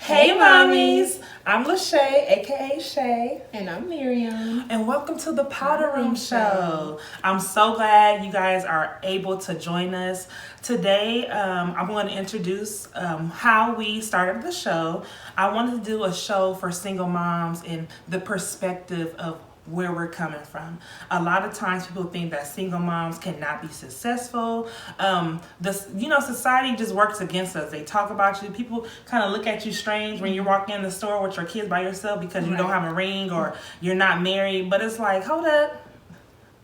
Hey, mommies! I'm Lachey, aka Shay. And I'm Miriam. And welcome to the Powder Room Show. I'm so glad you guys are able to join us. Today, I'm going to introduce how we started the show. I wanted to do a show for single moms and the perspective of where we're coming from. A lot of times people think that single moms cannot be successful. Society just works against us. They talk about you. People kind of look at you strange when you're walking in the store with your kids by yourself because you don't have a ring or you're not married. But it's like, hold up.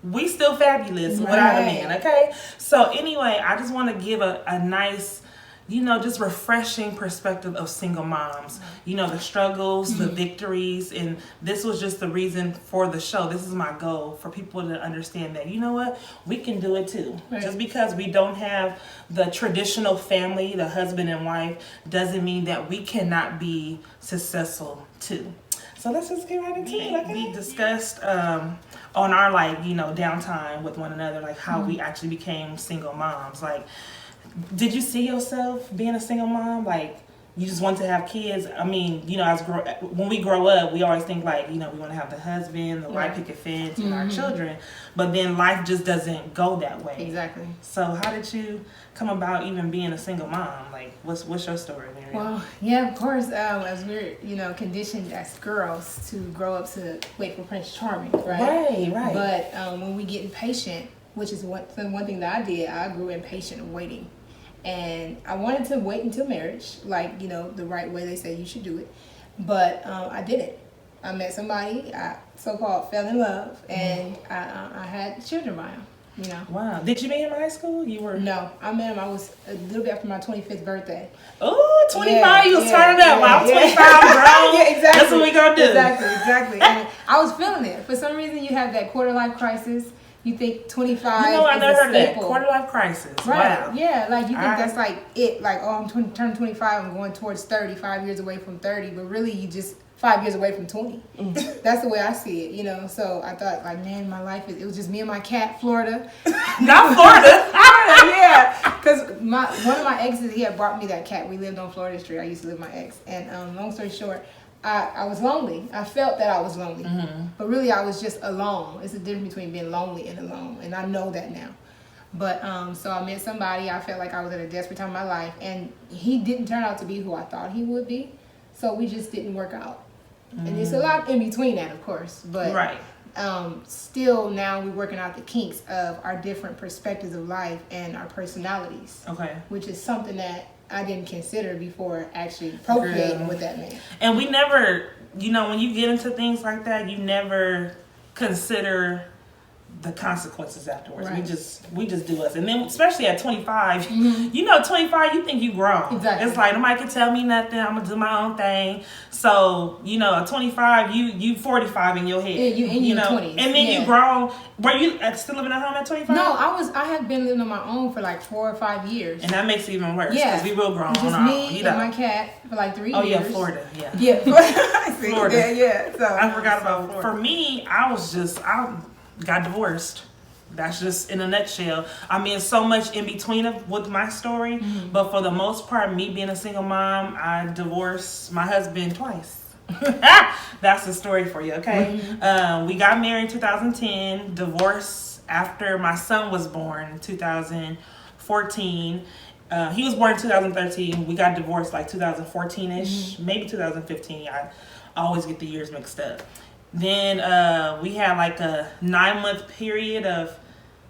We still fabulous without a man, okay? So anyway, I just want to give a nice, just refreshing perspective of single moms. The struggles, the victories, and this was just the reason for the show. This is my goal, for people to understand that, we can do it too. Right. Just because we don't have the traditional family, the husband and wife, doesn't mean that we cannot be successful too. So let's just get right into it. Okay? We discussed on our downtime with one another, how we actually became single moms. Did you see yourself being a single mom? You just want to have kids? I mean, when we grow up, we always think we want to have the husband, the white picket fence, and our children. But then life just doesn't go that way. Exactly. So how did you come about even being a single mom? What's your story, Mary? Well, yeah, of course, as we're, conditioned as girls to grow up to wait for Prince Charming, right? Right. But when we get impatient, which is one thing that I did, I grew impatient of waiting. And I wanted to wait until marriage, the right way they say you should do it. But I didn't. I met somebody, I so-called fell in love, and I had children by him, Wow. Did you meet him in high school? No, I met him, I was a little bit after my 25th birthday. Oh, 25, you was turning up. Wow, I'm 25, bro. Yeah, exactly. That's what we gonna do. Exactly. And I was feeling it. For some reason, you have that quarter life crisis. You think 25 I never heard of that. staple. Quarter life crisis. Right. Wow. Yeah, you think that's it. I'm turning 25, I'm going towards 30, 5 years away from 30. But really, you just 5 years away from 20. That's the way I see it, So I thought, man, my life, it was just me and my cat, Florida. Not Florida. Yeah. Because one of my exes, he had brought me that cat. We lived on Florida Street. I used to live with my ex. And long story short, I was lonely. I felt that I was lonely. But really, I was just alone. It's the difference between being lonely and alone. And I know that now. But so I met somebody. I felt like I was at a desperate time in my life. And he didn't turn out to be who I thought he would be. So we just didn't work out. And there's a lot in between that, of course. But still now we're working out the kinks of our different perspectives of life and our personalities. Okay. Which is something that I didn't consider before actually procreating with that man. And we never, when you get into things like that, you never consider the consequences afterwards. Right. We just do us. And then especially at 25, 25, you think you grown. Exactly. It's nobody can tell me nothing. I'm gonna do my own thing. So, at 25, you 45 in your head. Yeah, you in your 20s. And then you grown. Were you still living at home at 25? No, I had been living on my own for 4 or 5 years. And that makes it even worse. Yeah. Because we real grown. Just me and my cat for 3 years. Oh yeah, Florida. Yeah. Yeah. Florida. Yeah. So I forgot about Florida. For me, I got divorced. That's just in a nutshell. I mean, so much in between with my story, but for the most part, me being a single mom, I divorced my husband twice. That's the story for you, okay? We got married in 2010, divorced after my son was born in 2014. He was born in 2013. We got divorced 2014-ish, maybe 2015. I always get the years mixed up. Then we had a 9-month period of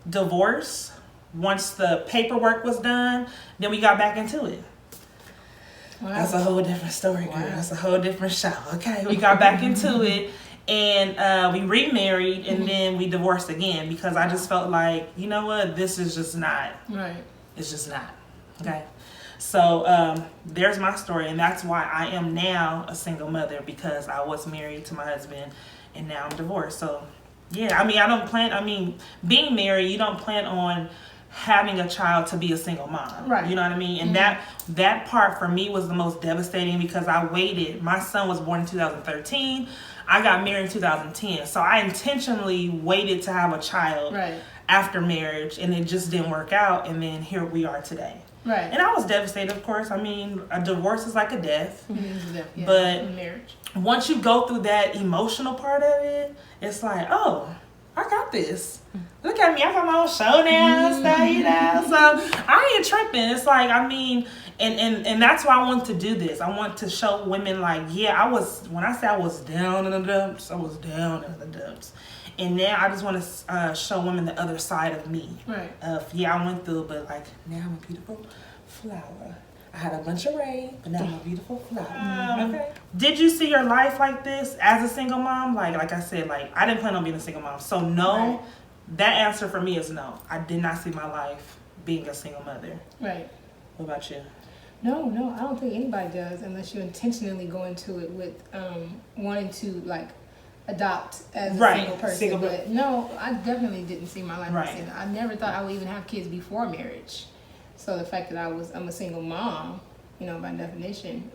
divorce. Once the paperwork was done, then we got back into it. Wow. That's a whole different story, girl. Wow. That's a whole different show. Okay, we got back into it, and we remarried, and then we divorced again because I just felt this is just not right. It's just not okay. So there's my story, and that's why I am now a single mother, because I was married to my husband and now I'm divorced. So yeah, being married, you don't plan on having a child to be a single mom. Right. You know what I mean? And that part for me was the most devastating because I waited. My son was born in 2013. I got married in 2010. So I intentionally waited to have a child after marriage, and it just didn't work out, and then here we are today. Right. And I was devastated, of course. I mean, a divorce is like a death. Yeah, But marriage. Once you go through that emotional part of it, it's like, oh, I got this. Look at me, I got my own show now and stuff, you know. So I ain't tripping. It's like, I mean, and that's why I want to do this. I want to show women like, yeah, when I say I was down in the dumps, I was down in the dumps. And now I just want to show women the other side of me. Right. Yeah, I went through, but like, now I'm a beautiful flower. I had a bunch of rain, but now I'm a beautiful flower. Okay. Did you see your life like this as a single mom? Like I said, like I didn't plan on being a single mom. So no, right. That answer for me is no. I did not see my life being a single mother. Right. What about you? No, I don't think anybody does unless you intentionally go into it with wanting to like adopt as a single person. But no, I definitely didn't see my life as single. I never thought I would even have kids before marriage. So the fact that I'm a single mom, you know, by definition,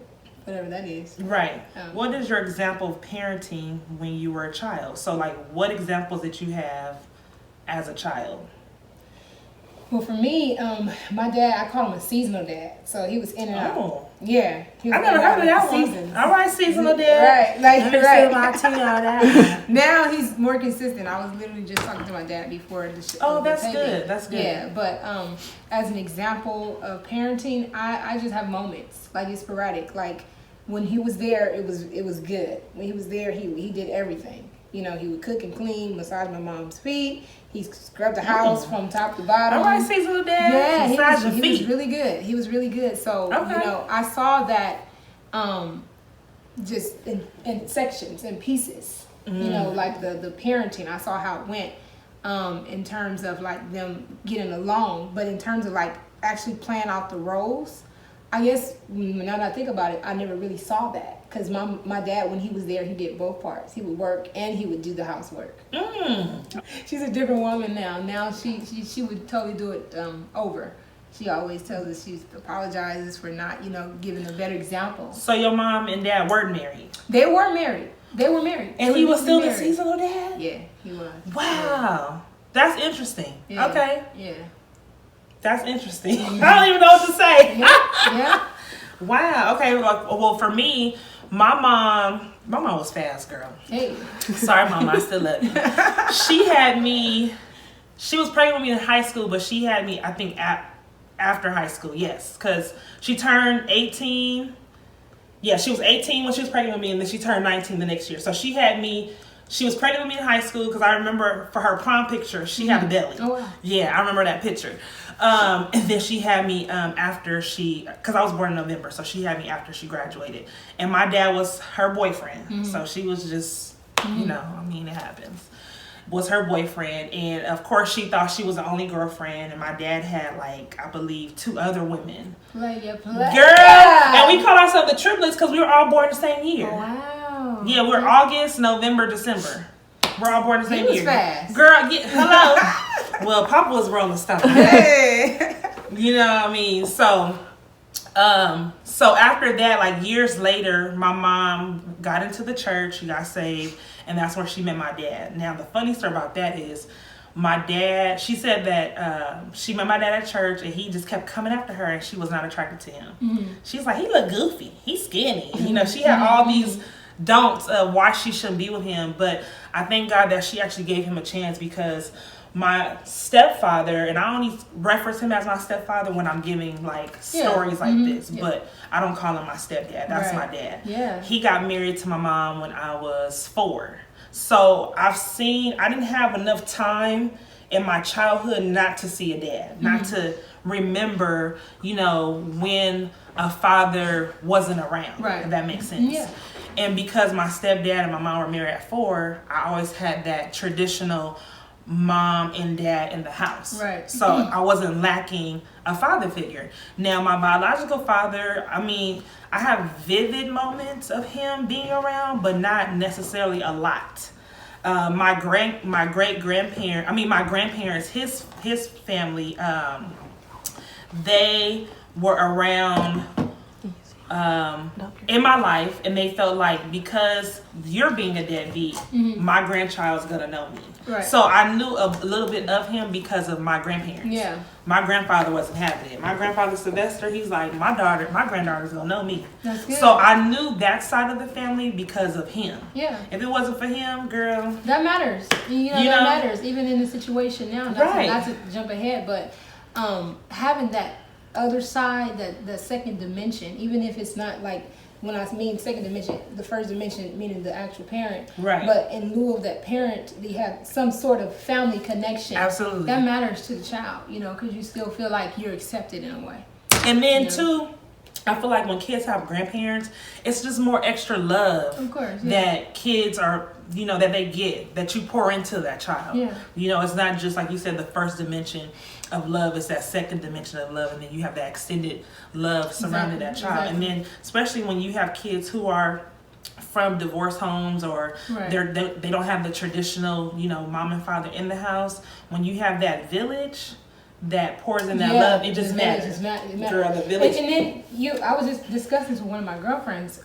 whatever that is. Right. What is your example of parenting when you were a child? So like what examples did you have as a child? Well, for me, my dad, I call him a seasonal dad. So he was in and out. Yeah. I never heard of that one. All right, seasonal dad. Right. Right. Now he's more consistent. I was literally just talking to my dad before the show. Oh, that's good. That's good. Yeah, but as an example of parenting, I just have moments. Like it's sporadic. Like when he was there, it was good. When he was there, he did everything. You know, he would cook and clean, massage my mom's feet. He scrubbed the house from top to bottom. All right, seasonal dad. Yeah, he was really good. He was really good. So, you know, I saw that just in sections and pieces. You know, like the parenting. I saw how it went in terms of like them getting along. But in terms of like actually playing out the roles, I guess now that I think about it, I never really saw that. Because my dad, when he was there, he did both parts. He would work and he would do the housework. She's a different woman now. Now she would totally do it over. She always tells us she apologizes for not, you know, giving a better example. So your mom and dad weren't married? They were married. And he was still the seasonal dad? Yeah, he was. Wow. That's interesting. Yeah. Okay. Yeah. That's interesting. I don't even know what to say. Yeah. Wow. Okay. Well, for me, my mom was fast, girl. Hey. Sorry, Mama, I still love you. She was pregnant with me in high school, but she had me, I think, after high school, yes. Because she turned 18. Yeah, she was 18 when she was pregnant with me, and then she turned 19 the next year. So she was pregnant with me in high school, because I remember for her prom picture, she had a belly. Oh, wow. Yeah, I remember that picture. And then she had me after because I was born in November, so she had me after she graduated. And my dad was her boyfriend, so she was just, you know, I mean, it happens. Was her boyfriend, and of course she thought she was the only girlfriend, and my dad had like, I believe, 2 other women. Girl, and we called ourselves the triplets because we were all born the same year. Oh, wow. Yeah, we're August, November, December. We're all born the same year. Fast. Girl, hello. Well, Papa was Rolling Stone. Hey. You know what I mean? So after that, like years later, my mom got into the church. She got saved, and that's where she met my dad. Now, the funny story about that is my dad, she said that she met my dad at church, and he just kept coming after her, and she was not attracted to him. She's like, he look goofy. He's skinny. You know, she had all these don'ts of why she shouldn't be with him. But I thank God that she actually gave him a chance, because my stepfather, and I only reference him as my stepfather when I'm giving like stories like this, but I don't call him my stepdad. That's my dad. Yeah. He got married to my mom when I was 4. So I didn't have enough time in my childhood not to see a dad, not to remember, you know, when a father wasn't around. Right. If that makes sense. Yeah. And because my stepdad and my mom were married at 4, I always had that traditional mom and dad in the house. Right. So I wasn't lacking a father figure. Now, my biological father, I mean, I have vivid moments of him being around, but not necessarily a lot. My grandparents, his family, they were around in my life, and they felt like, because you're being a deadbeat, my grandchild's gonna know me. Right. So I knew a little bit of him because of my grandparents. Yeah. My grandfather wasn't having it. My grandfather Sylvester, he's like, my granddaughter's gonna know me. That's good. So I knew that side of the family because of him. Yeah. If it wasn't for him, girl. That matters. That matters. Even in the situation now. Not to jump ahead, but having that other side, that second dimension, even if it's not like, when I mean second dimension, the first dimension meaning the actual parent. Right. But in lieu of that parent, you have some sort of family connection. Absolutely. That matters to the child, because you still feel like you're accepted in a way. And then too, I feel like when kids have grandparents, it's just more extra love. Of course. Yeah. That kids are, that they get, that you pour into that child. Yeah. It's not just like you said, the first dimension of love, it's that second dimension of love, and then you have that extended love surrounding that child. Exactly. And then especially when you have kids who are from divorce homes, or they don't have the traditional, mom and father in the house, when you have that village that pours in that love, it just matters. Girl, the village. And then I was just discussing this with one of my girlfriends.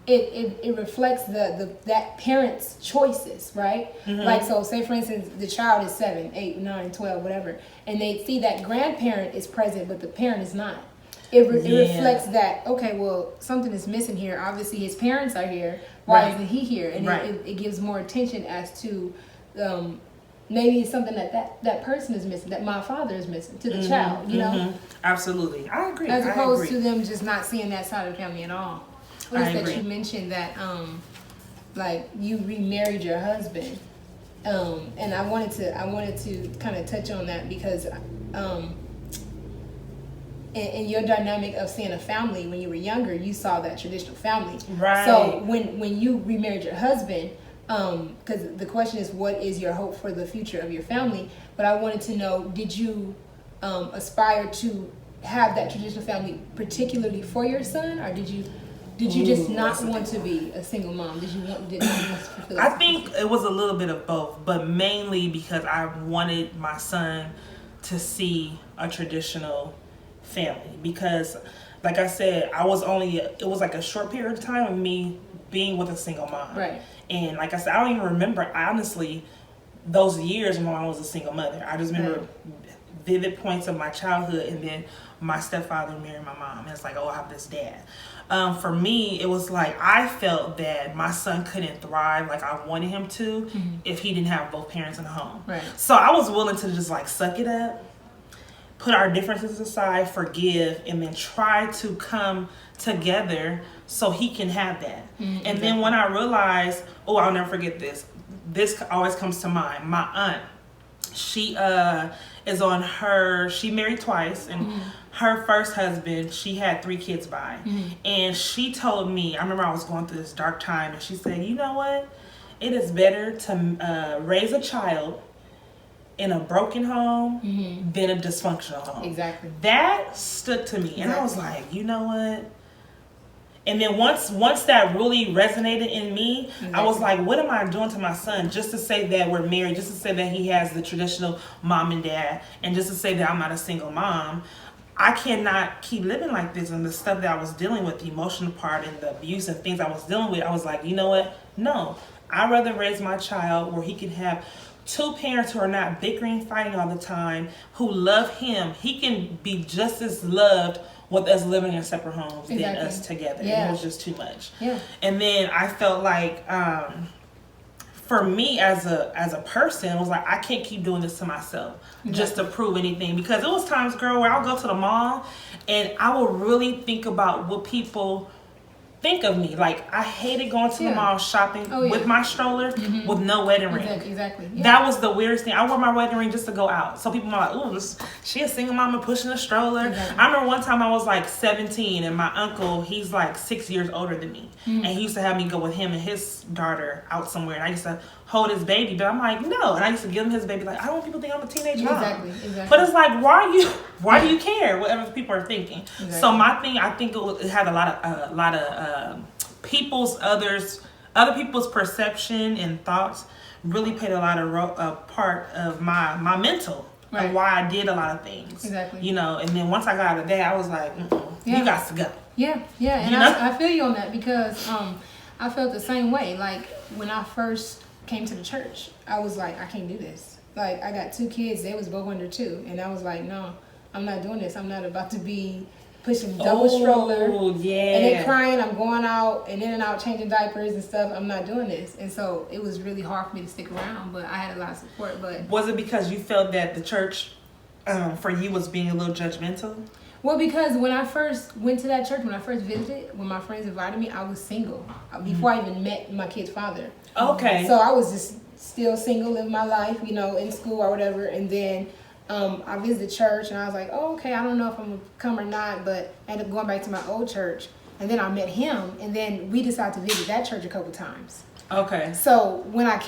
It reflects that parent's choices, right? Mm-hmm. Like, so say for instance the child is 7, 8, 9, 12, whatever, and they see that grandparent is present but the parent is not. It reflects that, okay, well, something is missing here. Obviously his parents are here, why isn't he here? And it gives more attention as to maybe it's something that person is missing, that my father is missing to the child, Absolutely, I agree. As opposed to them just not seeing that side of the family at all. What is that you mentioned that like you remarried your husband, and I wanted to kind of touch on that because in your dynamic of seeing a family when you were younger, you saw that traditional family. Right. So when you remarried your husband, because the question is, what is your hope for the future of your family? But I wanted to know, did you aspire to have that traditional family particularly for your son, or did you just not want to be a single mom? Did not want to fulfill that? I think it was a little bit of both, but mainly because I wanted my son to see a traditional family. Because, like I said, it was like a short period of time of me being with a single mom. Right. And like I said, I don't even remember, honestly, those years when I was a single mother. I just remember vivid points of my childhood, and then my stepfather married my mom. And it's like, oh, I have this dad. For me, it was like I felt that my son couldn't thrive like I wanted him to if he didn't have both parents in the home. Right. So I was willing to just like suck it up, put our differences aside, forgive, and then try to come together so he can have that. And then when I realized, I'll never forget this. This always comes to mind. My aunt, she is on she married twice, and her first husband, she had 3 kids by. And she told me, I remember I was going through this dark time, and she said, you know what? It is better to raise a child in a broken home than a dysfunctional home. Exactly. That stuck to me. And I was like, you know what? And then once that really resonated in me, I was like, what am I doing to my son just to say that we're married, just to say that he has the traditional mom and dad, and just to say that I'm not a single mom? I cannot keep living like this. And the stuff that I was dealing with, the emotional part and the abuse and things I was dealing with, I was like, you know what? No, I'd rather raise my child where he can have 2 parents who are not bickering, fighting all the time, who love him. He can be just as loved with us living in separate homes than us together. Yeah. It was just too much. Yeah. And then I felt like, for me as a person, it was like, I can't keep doing this to myself just to prove anything. Because it was times, girl, where I'll go to the mall and I will really think about what people think of me. Like, I hated going to the mall shopping with my stroller with no wedding ring. Exactly. Yeah. That was the weirdest thing. I wore my wedding ring just to go out. So people were like, ooh, she a single mama pushing a stroller. Exactly. I remember one time I was like 17 and my uncle, he's like 6 years older than me. And he used to have me go with him and his daughter out somewhere. And I used to hold his baby, but I'm like, no. And I used to give him his baby, like, I don't want people to think I'm a teenage mom. Exactly. But it's like, why do you care what other people are thinking? Exactly. So my thing, I think it had a lot of other people's perception and thoughts really played a part of my mental and why I did a lot of things. Exactly. And then once I got out of that, I was like, you got to go. Yeah. And I feel you on that because I felt the same way. Like when I first came to the church, I was like, I can't do this. Like, I got 2 kids. They was both under 2. And I was like, no, I'm not doing this. I'm not about to be pushing double stroller. Yeah. And then crying. I'm going out and in and out changing diapers and stuff. I'm not doing this. And so it was really hard for me to stick around. But I had a lot of support. But was it because you felt that the church for you was being a little judgmental? Well, because when I first went to that church, when I first visited, when my friends invited me, I was single before I even met my kid's father. Okay. So I was just still single, living my life, you know, in school or whatever. And then I visited church, and I was like, oh, okay, I don't know if I'm going to come or not, but I ended up going back to my old church. And then I met him, and then we decided to visit that church a couple times. Okay. So when I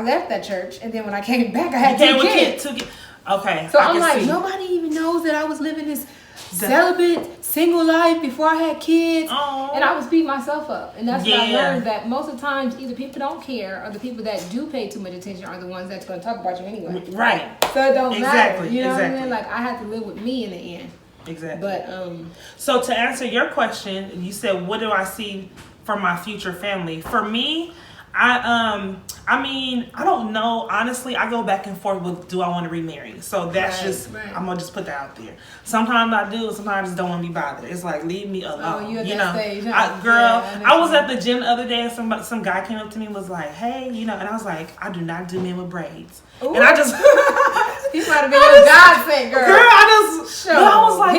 left that church, and then when I came back, I had 2 kids. Okay. So I'm like, nobody even knows that I was living this celibate, single life before I had kids. Aww. And I was beating myself up. And that's what I learned, that most of the times either people don't care or the people that do pay too much attention are the ones that's going to talk about you anyway. Right. So it don't matter. You know exactly. what I mean? Like, I had to live with me in the end. Exactly. But so to answer your question, you said, what do I see for my future family? For me, I mean, I don't know. Honestly, I go back and forth with, do I want to remarry? So that's I'm going to just put that out there. Sometimes I do, sometimes I don't want to be bothered. It's like, leave me alone. Oh, you at that stage, huh? I was at the gym the other day, and some guy came up to me and was like, hey, and I was like, I do not do men with braids. Ooh. And I just... He might have been your godsend, girl. I was like,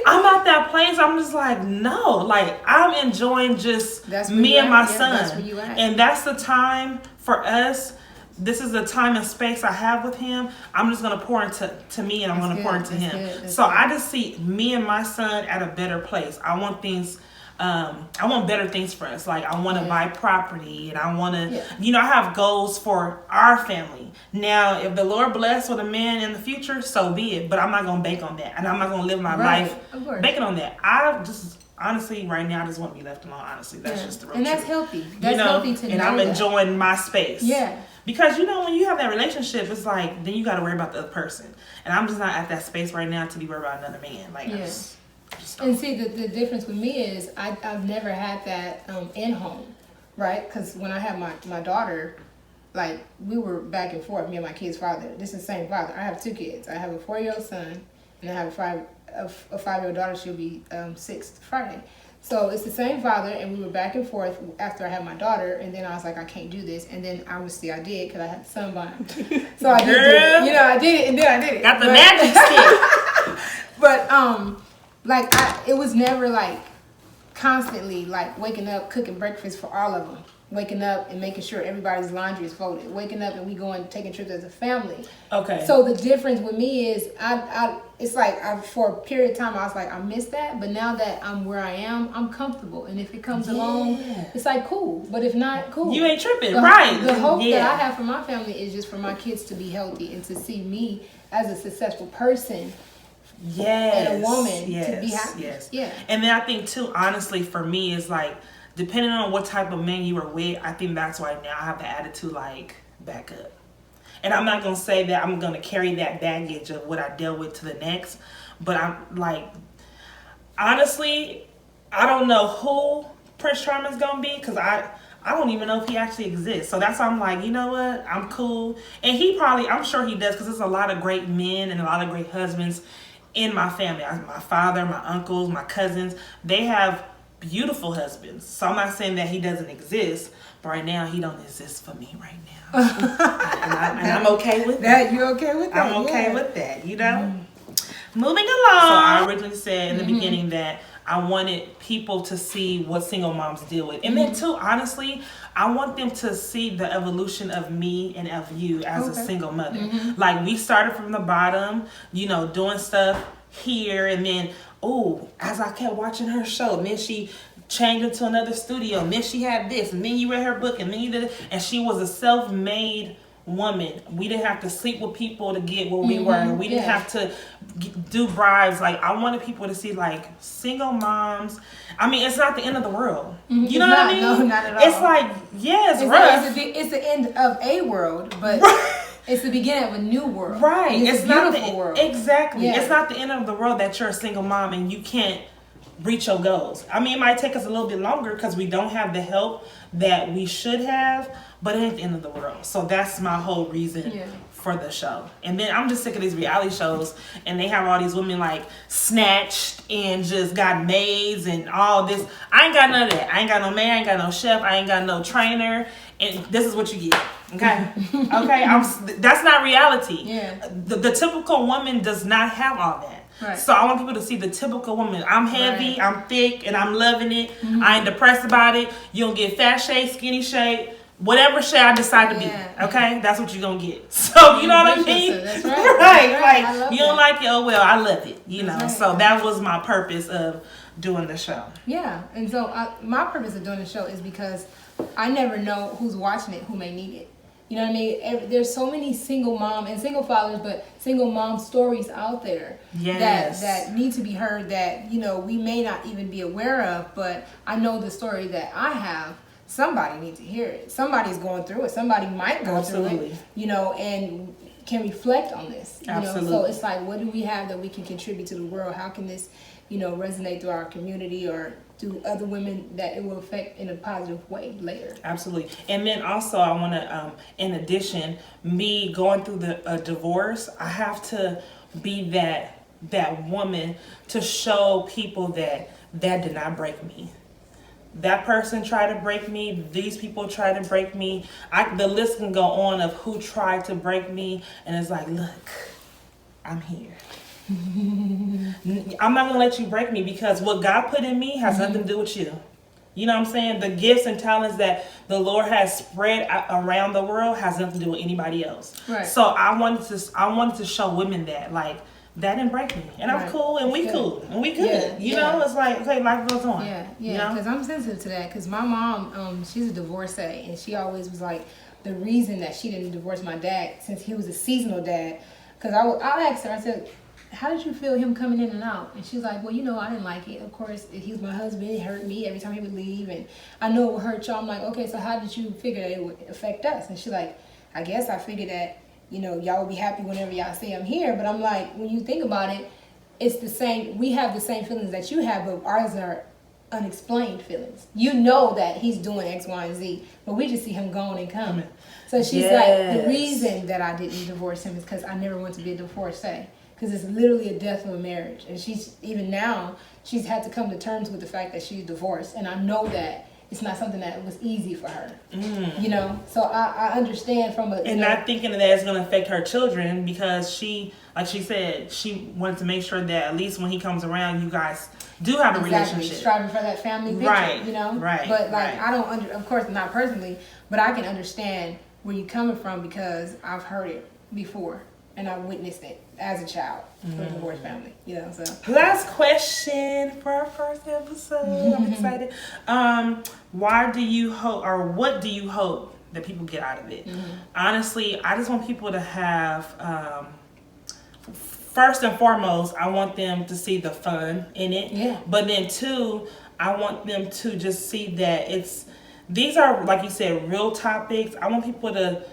I'm at that place. I'm just like, no, like I'm enjoying just me and my son, that's where you at. And that's the time for us. This is the time and space I have with him. I'm just gonna pour into me, and I'm gonna pour into him. So I just see me and my son at a better place. I want things. I want better things for us. Like I want to buy property, and I want to, I have goals for our family. Now, if the Lord bless with a man in the future, so be it. But I'm not gonna bank on that, and I'm not gonna live my life banking on that. I just honestly, right now, I just want to be left alone. Honestly, that's just the real truth. And that's healthy. That's healthy to know. And I'm enjoying my space. Yeah. Because when you have that relationship, it's like then you got to worry about the other person, and I'm just not at that space right now to be worried about another man. Like. And see, the difference with me is I've never had that in home, right? Because when I had my daughter, like, we were back and forth, me and my kid's father. This is the same father. I have 2 kids. I have a 4-year-old son, and I have a 5-year-old daughter. She'll be 6 Friday. So it's the same father, and we were back and forth after I had my daughter, and then I was like, I can't do this. And then obviously I did because I had the son behind. So I did do it. I did it, and then I did it. Got the magic stick. But, like, it was never, like, constantly, like, waking up, cooking breakfast for all of them. Waking up and making sure everybody's laundry is folded. Waking up and we going taking trips as a family. Okay. So the difference with me is, it's like, for a period of time, I was like, I miss that. But now that I'm where I am, I'm comfortable. And if it comes along, it's like, cool. But if not, cool. You ain't tripping, right. The hope that I have for my family is just for my kids to be healthy and to see me as a successful person. And a woman to be happy. Yeah. And then I think too, honestly, for me, is like, depending on what type of man you were with, I think that's why now I have the attitude like, back up. And I'm not gonna say that I'm gonna carry that baggage of what I dealt with to the next, but I'm like, honestly, I don't know who Prince Charming's gonna be, because I don't even know if he actually exists. So that's why I'm like, you know what? I'm cool. And I'm sure he does, because there's a lot of great men and a lot of great husbands in my family. My father, my uncles, my cousins, they have beautiful husbands. So I'm not saying that he doesn't exist, but right now he don't exist for me right now. and I'm okay with that. You're okay with that? I'm okay with that, Moving along. So I originally said in the beginning that I wanted people to see what single moms deal with. And then too, honestly, I want them to see the evolution of me and of you as a single mother. Like, we started from the bottom, doing stuff here, and then, as I kept watching her show, and then she changed into another studio, and then she had this, and then you read her book, and then you did it, and she was a self-made woman. We didn't have to sleep with people to get where we were. We didn't have to do bribes. Like, I wanted people to see, like, single moms. I mean, it's not the end of the world. You know what I mean? No, not at all. It's like, it's rough. It's the end of a world, but it's the beginning of a new world. Right. It's a beautiful world. Exactly. Yeah. It's not the end of the world that you're a single mom and you can't reach your goals. I mean, it might take us a little bit longer because we don't have the help that we should have, but it ain't the end of the world. So that's my whole reason for the show. And then I'm just sick of these reality shows, and they have all these women like snatched and just got maids and all this. I ain't got none of that. I ain't got no maid, I ain't got no chef, I ain't got no trainer, and this is what you get. Okay? Okay? That's not reality. Yeah. The typical woman does not have all that. Right. So I want people to see the typical woman. I'm heavy, I'm thick, and I'm loving it. I ain't depressed about it. You don't get fat shape, skinny shape, whatever shape I decide to be. Okay? That's what you're going to get. So, you know what I mean? That's right. Right. That's right. Like, you don't like it, oh well, I love it. You know? Right. So that was my purpose of doing the show. Yeah. And so my purpose of doing the show is because I never know who's watching it, who may need it. You know what I mean? There's so many single mom and single fathers, but single mom stories out there that need to be heard that, you know, we may not even be aware of, but I know the story that I have. Somebody needs to hear it. Somebody's going through it. Somebody might go through it, you know, and can reflect on this. You know? So it's like, what do we have that we can contribute to the world? How can this, you know, resonate through our community or to other women that it will affect in a positive way later? Absolutely. And then also I want to, in addition, me going through the divorce, I have to be that woman to show people that did not break me. That person tried to break me. These people tried to break me. The list can go on of who tried to break me. And it's like, look, I'm here. I'm not going to let you break me because what God put in me has nothing to do with you. You know what I'm saying? The gifts and talents that the Lord has spread around the world has nothing to do with anybody else. Right. So I wanted to show women that, like, that didn't break me. And I'm cool and we cool. And we good. You know, it's like, okay, life goes on. Yeah, because I'm sensitive to that. Because my mom, she's a divorcee. And she always was like, the reason that she didn't divorce my dad, since he was a seasonal dad. Because I asked her, I said, how did you feel him coming in and out? And she's like, well, you know, I didn't like it. Of course, he was my husband. It hurt me every time he would leave. And I know it would hurt y'all. I'm like, okay, so how did you figure that it would affect us? And she's like, I guess I figured that, you know, y'all will be happy whenever y'all see I'm here. But I'm like, when you think about it, it's the same. We have the same feelings that you have, but ours are unexplained feelings. You know that he's doing X, Y, and Z, but we just see him going and coming. So she's like, the reason that I didn't divorce him is because I never want to be a divorcee. Because it's literally a death of a marriage. And she's, even now, she's had to come to terms with the fact that she's divorced. And I know that it's not something that was easy for her. You know? So I understand from a... And not thinking that it's going to affect her children because she, like she said, she wanted to make sure that at least when he comes around, you guys do have a relationship. Striving for that family picture, you know? But like, I don't, of course not personally, but I can understand where you're coming from because I've heard it before. And I witnessed it as a child for a divorced family, you know. So last question for our first episode. I'm excited. Why do you hope, or what do you hope that people get out of it? Honestly, I just want people to have. First and foremost, I want them to see the fun in it. Yeah. But then two, I want them to just see that these are, like you said, real topics. I want people to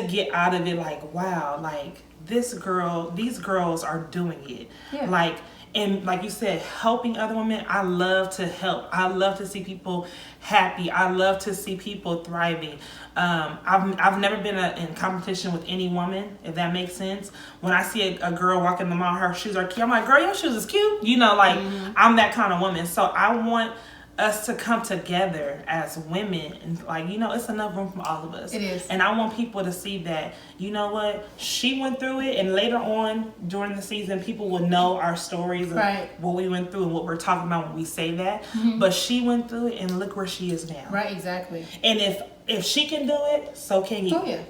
get out of it like, wow, like these girls are doing it. Yeah. Like, and like you said, helping other women, I love to help. I love to see people happy. I love to see people thriving. I've never been in competition with any woman, if that makes sense. When I see a girl walking the mall, her shoes are cute, I'm like, girl, your shoes is cute. You know, like, I'm that kind of woman. So I want us to come together as women and, like, you know, it's enough room for all of us. It is. And I want people to see that, you know what, she went through it, and later on during the season people will know our stories of what we went through and what we're talking about when we say that. But she went through it and look where she is now. Right, exactly. And if she can do it, so can you. Oh yeah.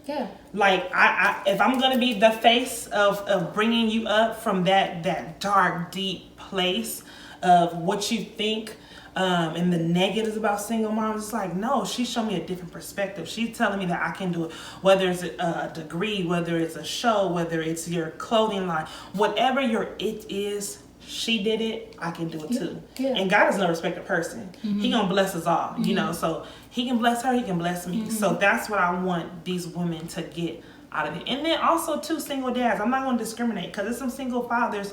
Yeah. Like, I if I'm gonna be the face of bringing you up from that dark, deep place of what you think and the negatives about single moms, it's like, no, she showed me a different perspective. She's telling me that I can do it, whether it's a degree, whether it's a show, whether it's your clothing line, whatever your it is, she did it, I can do it too. Yeah. And God is no respected person. He gonna bless us all, you know, so he can bless her, he can bless me. So that's what I want these women to get out of it. And then also too, single dads, I'm not gonna discriminate, because there's some single fathers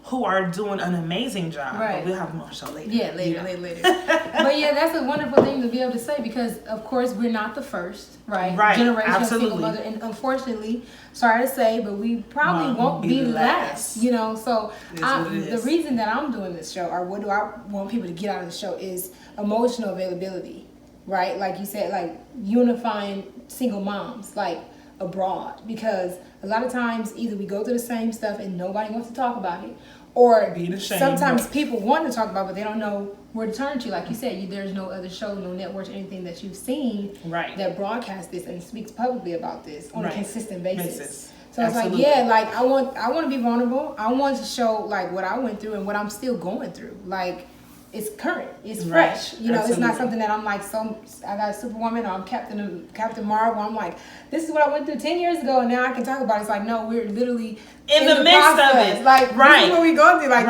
who are doing an amazing job. Right. But we'll have them on the show later. Yeah, later. But yeah, that's a wonderful thing to be able to say because, of course, we're not the first, right? Right, Generation of absolutely. single mother, and unfortunately, sorry to say, but we probably won't be last. You know, so the reason that I'm doing this show, or what do I want people to get out of the show, is emotional availability, right? Like you said, like unifying single moms, like abroad, because a lot of times either we go through the same stuff and nobody wants to talk about it, or sometimes people want to talk about it, but they don't know where to turn to. Like you said, there's no other show, no network, anything that you've seen that broadcasts this and speaks publicly about this on a consistent basis. So it's like, like I want to be vulnerable. I want to show like what I went through and what I'm still going through. Like it's current, it's fresh. You know, it's not something that I'm like, I got a Superwoman or I'm Captain Marvel. I'm like, this is what I went through 10 years ago and now I can talk about it. It's like, no, we're literally in the midst of it. Like, this is what we going through. Like,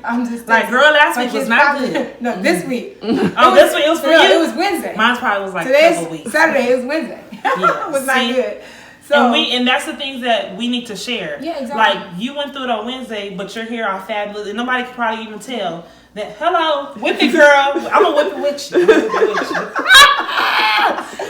I'm just like, girl, last week was not good. No, this week. This week it was for you. It was Wednesday. Mine probably was like today's a couple weeks. Saturday. It was Wednesday. It was not good. So, and that's the things that we need to share. Yeah, exactly. Like, you went through it on Wednesday, but you're here all fabulous, and nobody can probably even tell that, hello, whip it, girl. I'm a whip it with you.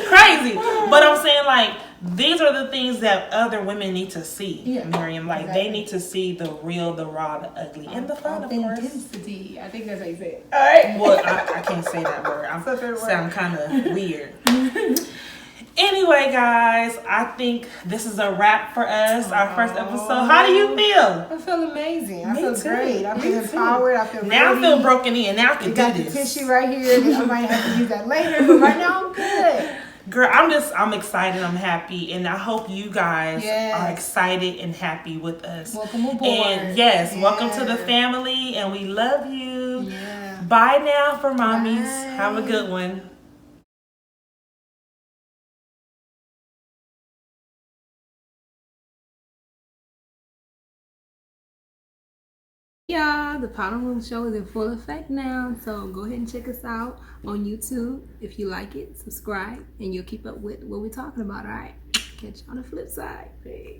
Crazy. But I'm saying, like, these are the things that other women need to see, Miriam. Like, they need to see the real, the raw, the ugly, and the fun, of course. Intensity. I think that's how you say it. All right. Well, I can't say that word. I sound kind of weird. Anyway, guys, I think this is a wrap for us, our first episode. How do you feel? I feel amazing. I feel great. I feel empowered. I feel now ready. I feel broken in. Now I can do got this. The tissue right here. I might have to use that later, but right now I'm good. Girl, I'm excited. I'm happy, and I hope you guys are excited and happy with us. Welcome aboard. And welcome to the family, and we love you. Yeah. Bye now for mommies. Bye. Have a good one. Y'all, the Powder Room Show is in full effect now, so go ahead and check us out on YouTube. If you like it, subscribe, and you'll keep up with what we're talking about, all right? Catch you on the flip side. Peace.